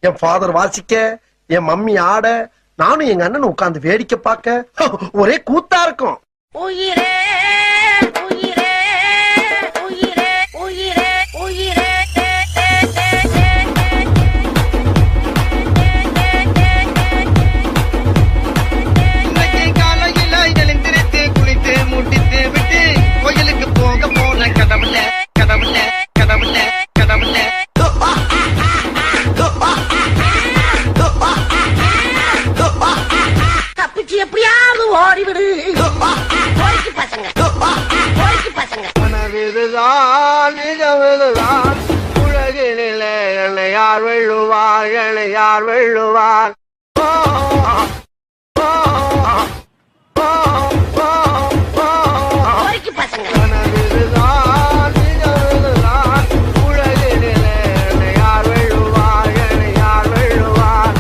என் father வாசிக்க, என் mummy ஆட, நானும் எங்க அண்ணன் உட்கார்ந்து வேடிக்கை பார்க்க ஒரே கூத்தா இருக்கும். உயிரே உயிரே உயிரே உயிரே உயிரே இன்னைக்கு காலையில எழுந்திருத்து குளித்து முட்டித்து விட்டு கோயிலுக்கு போக போன கடவுள கடவுள கடவுள கடவுள தப்பிச்சு எப்படியாவது ஓடிவிடு. பசங்க பசங்க கனவிதுதான் நிஜமிதுதான் உலகினிலே என்னை யார் வெல்லுவார் என்னை யார் வெல்லுவார் பசங்க கனவிதுதான் நிஜமிதுதான் உலகினிலே என்னை யார் வெல்லுவார் என்னை யார் வெல்லுவார்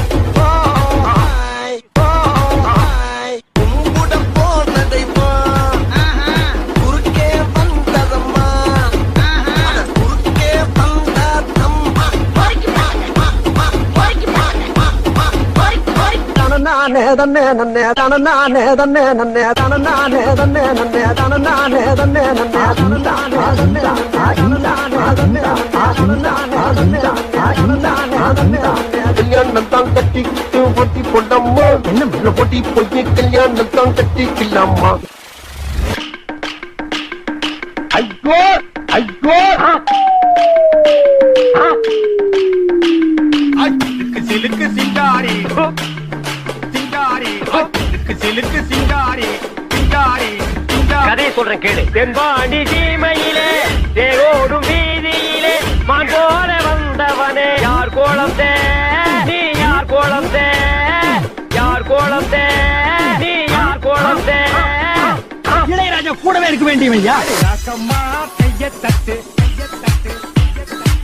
உம்முடன் போனதைமா குறுக்கே வந்ததம்மா, குறுக்கே வந்ததம்மா. தனநானே தன்னே நன்னே தனநானே தன்னே நன்னே தனநானே தன்னே நன்னே தனநானே தன்னே நன்னே தனநானே தன்னே தனநானே தன்னே தனநானே தன்னே தனநானே தன்னே. கல்யாணம் தான் கட்டிக்கிட்டு பொட்டி பொண்ணம்மா, என்ன பொட்டி பொய்ய கல்யாணம் தான் கட்டிக்கலாமா. ஐயோ ஐயோ சிலுக்கு சிங்காரி சிங்காரி சிலுக்கு சிங்காரி சிங்காரி கதையை சொல்றேன் கேளு. தென்பாண்டி சீமையிலே தேரோடும் வீதியிலே மான் போல வந்தவனே யார் கோலம் தே நீ யார் கோலம் தே யார் கோலம் தே நீ யார் கோலம் தே. இளையராஜா கூடவே இருக்க வேண்டியவையா? ராக்கம்மா கைய தட்டு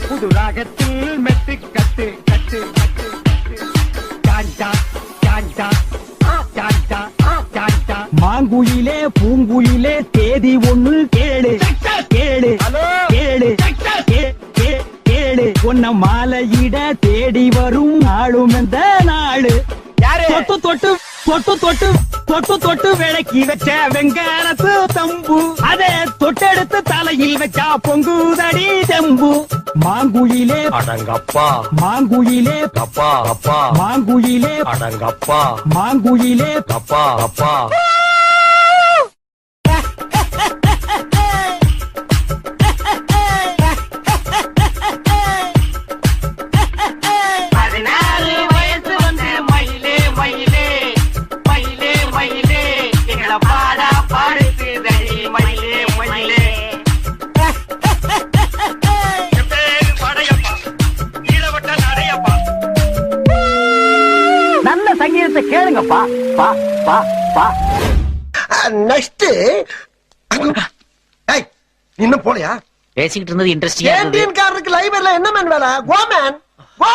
புது ராகத்தில் மெட்டு கட்டு கட்டு கட்டு சாஞ்சா சாஞ்சா சாஞ்சா சாஞ்சா. மாங்குயிலே பூங்குயிலே தேதி ஒண்ணு கேளு கேளு கேளு கேளு. உன்ன மாலையிட தேடி வரும் நாளும் இந்த நாளு. தொட்டு தொட்டு தொட்டு தொட்டு தொட்டு தொட்டு விளக்கி வச்ச வெங்காலத்து தம்பு, அதே தொட்டெடுத்து தலையில் வச்சா பொங்குதடி தெம்பு. மாங்குயிலே அடங்கப்பா மாங்குயிலே அப்பா அப்பா மாங்குயிலே அடங்கப்பா மாங்குயிலே அப்பா அப்பா. நல்ல சங்கீதத்தை கேளுங்கப்பா. பா பா பா. நெக்ஸ்ட் இன்னும் போலையா? பேசிக்கிட்டு இருந்தது இன்ட்ரெஸ்டிங்கா இருந்தது. கேண்டீன் காரருக்கு லைப்ரரியில என்ன மேன் வேலை? கோ மேன் கோ.